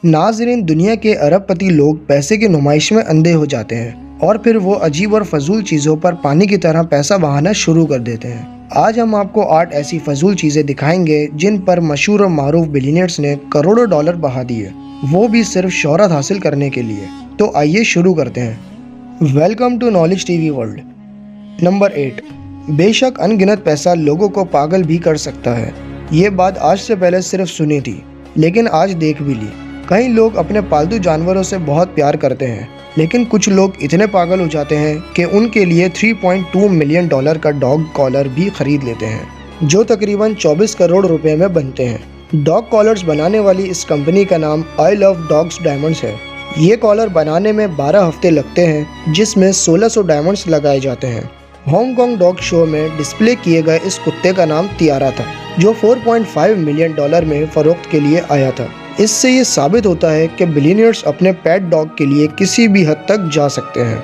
नाज़रीन, दुनिया के अरबपति लोग पैसे की नुमाइश में अंधे हो जाते हैं और फिर वो अजीब और फजूल चीज़ों पर पानी की तरह पैसा बहाना शुरू कर देते हैं। आज हम आपको 8 ऐसी फजूल चीज़ें दिखाएंगे जिन पर मशहूर और मारूफ बिलियनियर्स ने करोड़ों डॉलर बहा दिए, वो भी सिर्फ शोहरत हासिल करने के लिए। तो आइए शुरू करते हैं। Welcome to Knowledge TV World. Number 8। बेशक अनगिनत पैसा लोगों को पागल भी कर सकता है। ये बात आज से पहले सिर्फ सुनी थी, लेकिन आज देख भी ली। कई लोग अपने पालतू जानवरों से बहुत प्यार करते हैं, लेकिन कुछ लोग इतने पागल हो जाते हैं कि उनके लिए 3.2 मिलियन डॉलर का डॉग कॉलर भी खरीद लेते हैं, जो तकरीबन 24 करोड़ रुपए में बनते हैं। डॉग कॉलर्स बनाने वाली इस कंपनी का नाम आई लव डॉग्स डायमंड्स है। ये कॉलर बनाने में 12 हफ्ते लगते हैं, जिसमें 1600 डायमंड्स लगाए जाते हैं। हांगकांग डॉग शो में डिस्प्ले किए गए इस कुत्ते का नाम तियारा था, जो 4.5 मिलियन डॉलर में फरोख्त के लिए आया था। इससे ये साबित होता है कि बिलियनियर्स अपने पेट डॉग के लिए किसी भी हद तक जा सकते हैं।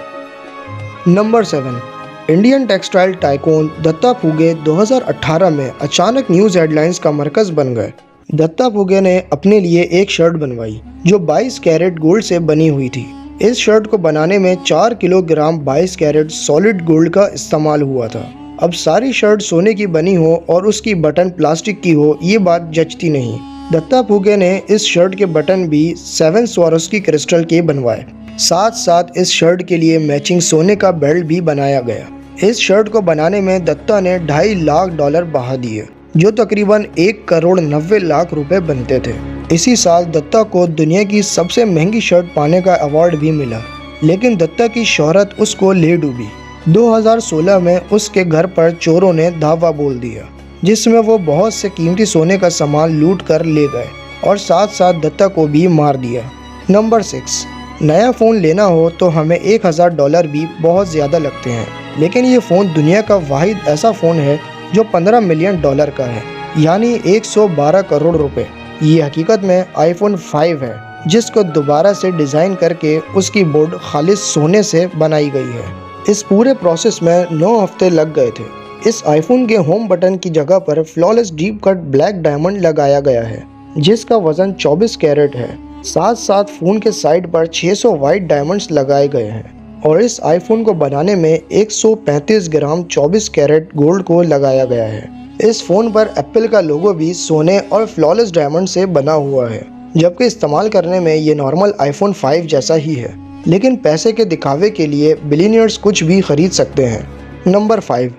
Number 7। Indian textile tycoon Datta Phuge 2018 में अचानक न्यूज़ हेडलाइंस का मरकज बन गए। दत्ता फुगे ने अपने लिए एक शर्ट बनवाई जो 22 कैरेट गोल्ड से बनी हुई थी। इस शर्ट को बनाने में 4 किलोग्राम 22 कैरेट सॉलिड गोल्ड का इस्तेमाल हुआ था। अब सारी शर्ट सोने की बनी हो और उसकी बटन प्लास्टिक की हो, ये बात जचती नहीं। दत्ता फुगे ने इस शर्ट के बटन भी 7 स्वारोस्की क्रिस्टल के बनवाए। साथ साथ इस शर्ट के लिए मैचिंग सोने का बेल्ट भी बनाया गया। इस शर्ट को बनाने में दत्ता ने 2.5 लाख डॉलर बहा दिए, जो तकरीबन 1 करोड़ 90 लाख रुपए बनते थे। इसी साल दत्ता को दुनिया की सबसे महंगी शर्ट पाने का अवार्ड भी मिला, लेकिन दत्ता की शोहरत उसको ले डूबी। 2016 में उसके घर पर चोरों ने धावा बोल दिया, जिसमें वो बहुत से कीमती सोने का सामान लूट कर ले गए और साथ साथ दत्ता को भी मार दिया। नंबर 6। नया फ़ोन लेना हो तो हमें 1000 डॉलर भी बहुत ज़्यादा लगते हैं, लेकिन ये फ़ोन दुनिया का वाहिद ऐसा फ़ोन है जो 15 मिलियन डॉलर का है, यानी 112 करोड़ रुपए। ये हकीकत में आईफोन 5 है, जिसको दोबारा से डिज़ाइन करके उसकी बोर्ड खालिस सोने से बनाई गई है। इस पूरे प्रोसेस में 9 हफ्ते लग गए थे। इस आईफोन के होम बटन की जगह पर flawless deep cut black diamond लगाया गया है, जिसका वजन 24 कैरेट है। साथ साथ फ़ोन के साइड पर 600 वाइट डायमंड्स लगाए गए हैं और इस आईफोन को बनाने में 135 ग्राम 24 कैरेट गोल्ड को लगाया गया है। इस फ़ोन पर एप्पल का लोगो भी सोने और फ्लॉलेस डायमंड से बना हुआ है, जबकि इस्तेमाल करने में ये नॉर्मल आईफोन 5 जैसा ही है। लेकिन पैसे के दिखावे के लिए बिलियनियर्स कुछ भी खरीद सकते हैं। नंबर 5।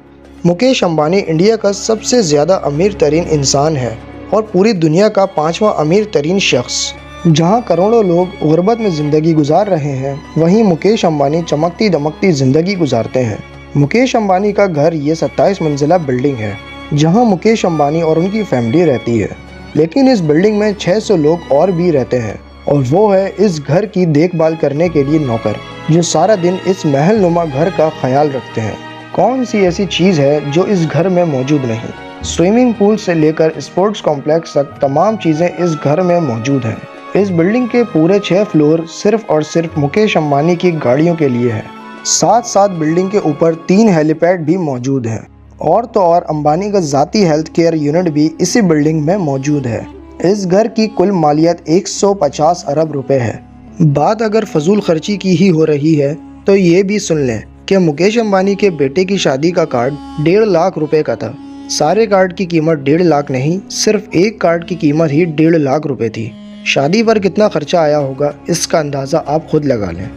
मुकेश अंबानी इंडिया का सबसे ज़्यादा अमीर तरीन इंसान है और पूरी दुनिया का 5वां अमीर तरीन शख्स। जहां करोड़ों लोग गुर्बत में ज़िंदगी गुजार रहे हैं, वहीं मुकेश अंबानी चमकती दमकती ज़िंदगी गुजारते हैं। मुकेश अंबानी का घर ये 27 मंजिला बिल्डिंग है, जहां मुकेश अंबानी और उनकी फैमिली रहती है। लेकिन इस बिल्डिंग में 600 लोग और भी रहते हैं, और वो है इस घर की देखभाल करने के लिए नौकर, जो सारा दिन इस महल नुमा घर का ख्याल रखते हैं। कौन सी ऐसी चीज़ है जो इस घर में मौजूद नहीं? स्विमिंग पूल से लेकर स्पोर्ट्स कॉम्प्लेक्स तक तमाम चीज़ें इस घर में मौजूद हैं। इस बिल्डिंग के पूरे 6 फ्लोर सिर्फ और सिर्फ मुकेश अंबानी की गाड़ियों के लिए है। साथ साथ बिल्डिंग के ऊपर 3 हेलीपैड भी मौजूद हैं, और तो और अंबानी का ज़ाती हेल्थ केयर यूनिट भी इसी बिल्डिंग में मौजूद है। इस घर की कुल मालियत 150 अरब रुपए है। बात अगर फजूल खर्ची की ही हो रही है तो ये भी सुन लें कि मुकेश अंबानी के बेटे की शादी का कार्ड 1.5 लाख रुपए का था। सारे कार्ड की कीमत 1.5 लाख नहीं, सिर्फ एक कार्ड की कीमत ही 1.5 लाख रुपए थी। शादी पर कितना खर्चा आया होगा, इसका अंदाज़ा आप खुद लगा लें।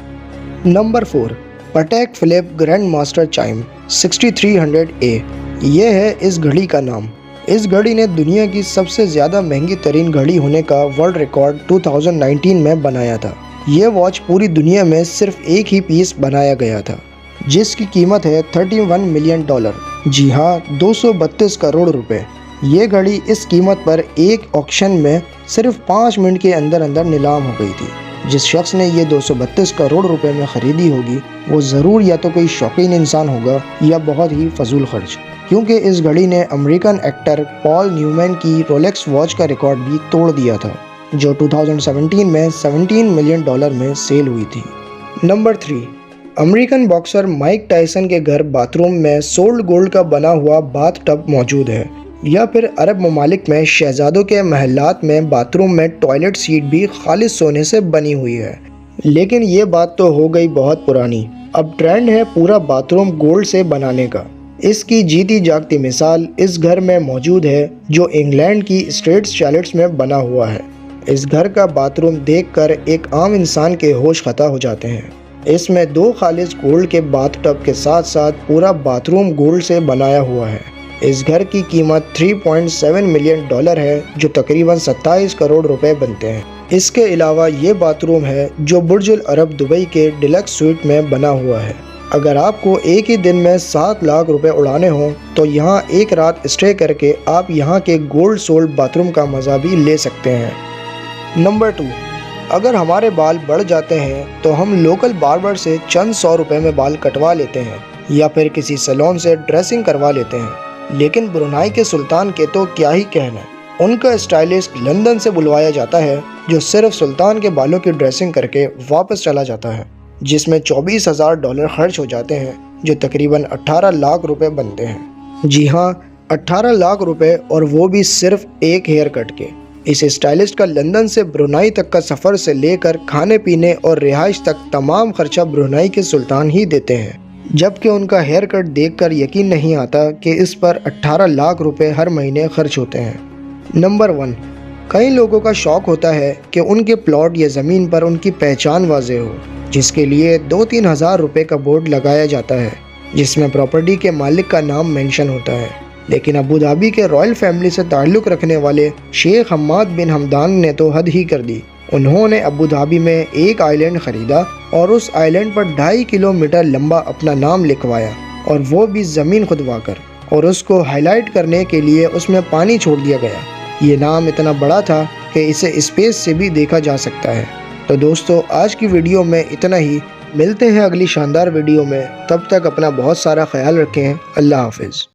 Number 4। Patek Philippe grand master chime 6300A। ये है इस घड़ी का नाम। इस घड़ी ने दुनिया की सबसे ज़्यादा महंगी तरीन घड़ी होने का वर्ल्ड रिकॉर्ड 2019 में बनाया था। ये वॉच पूरी दुनिया में सिर्फ एक ही पीस बनाया गया था, जिसकी कीमत है 31 मिलियन डॉलर। जी हाँ, 232 करोड़ रुपए। ये घड़ी इस कीमत पर एक ऑक्शन में सिर्फ 5 मिनट के अंदर अंदर नीलाम हो गई थी। जिस शख्स ने ये 232 करोड़ रुपए में ख़रीदी होगी, वो ज़रूर या तो कोई शौकीन इंसान होगा या बहुत ही फजूल खर्च, क्योंकि इस घड़ी ने अमेरिकन एक्टर पॉल न्यूमैन की रोलेक्स वॉच का रिकॉर्ड भी तोड़ दिया था, जो 2017 में 17 मिलियन डॉलर में सेल हुई थी। Number 3। American boxer Mike Tyson के घर बाथरूम में सोल्ड गोल्ड का बना हुआ बाथ टब मौजूद है। या फिर अरब ममालिक में शहजादों के महलात में बाथरूम में टॉयलेट सीट भी खालिस सोने से बनी हुई है। लेकिन ये बात तो हो गई बहुत पुरानी। अब ट्रेंड है पूरा बाथरूम गोल्ड से बनाने का। इसकी जीती जागती मिसाल इस घर में मौजूद है जो इंग्लैंड की स्ट्रेट्स चैलेट्स में बना हुआ है। इस घर का बाथरूम देखकर एक आम इंसान के होश खता हो जाते हैं। इसमें 2 खालिस गोल्ड के बाथटब के साथ साथ पूरा बाथरूम गोल्ड से बनाया हुआ है। इस घर की कीमत $3.7 मिलियन है जो तकरीबन 27 करोड़ रुपए बनते हैं। इसके अलावा ये बाथरूम है जो बुर्ज अल अरब दुबई के डिलक्स स्वीट में बना हुआ है। अगर आपको एक ही दिन में 7 लाख रुपए उड़ाने हों तो यहाँ एक रात स्टे करके आप यहाँ के गोल्ड सोल्ड बाथरूम का मज़ा भी ले सकते हैं। नंबर 2, अगर हमारे बाल बढ़ जाते हैं तो हम लोकल बार्बर से चंद 100 रुपए में बाल कटवा लेते हैं या फिर किसी सैलून से ड्रेसिंग करवा लेते हैं। लेकिन ब्रुनाई के सुल्तान के तो क्या ही कहना। उनका स्टाइलिस्ट लंदन से बुलवाया जाता है जो सिर्फ सुल्तान के बालों की ड्रेसिंग करके वापस चला जाता है, जिसमें $24,000 खर्च हो जाते हैं जो तकरीबन 18 लाख रुपए बनते हैं। जी हाँ, 18 लाख रुपए, और वो भी सिर्फ एक हेयर कट के। इस स्टाइलिस्ट का लंदन से ब्रुनाई तक का सफ़र से लेकर खाने पीने और रिहाइश तक तमाम खर्चा ब्रुनाई के सुल्तान ही देते हैं, जबकि उनका हेयर कट देखकर यकीन नहीं आता कि इस पर 18 लाख रुपए हर महीने खर्च होते हैं। नंबर 1, कई लोगों का शौक़ होता है कि उनके प्लॉट या ज़मीन पर उनकी पहचान वाज़ेह हो, जिसके लिए 2-3 हज़ार रुपये का बोर्ड लगाया जाता है जिसमें प्रॉपर्टी के मालिक का नाम मेंशन होता है। लेकिन अबू धाबी के रॉयल फैमिली से ताल्लुक़ रखने वाले शेख हम्माद बिन हमदान ने तो हद ही कर दी। उन्होंने अबू धाबी में एक आइलैंड ख़रीदा और उस आइलैंड पर 2.5 किलोमीटर लंबा अपना नाम लिखवाया, और वो भी ज़मीन खुदवा कर, और उसको हाईलाइट करने के लिए उसमें पानी छोड़ दिया गया। ये नाम इतना बड़ा था कि इसे स्पेस से भी देखा जा सकता है। तो दोस्तों, आज की वीडियो में इतना ही। मिलते हैं अगली शानदार वीडियो में। तब तक अपना बहुत सारा ख्याल रखें। अल्लाह हाफिज़।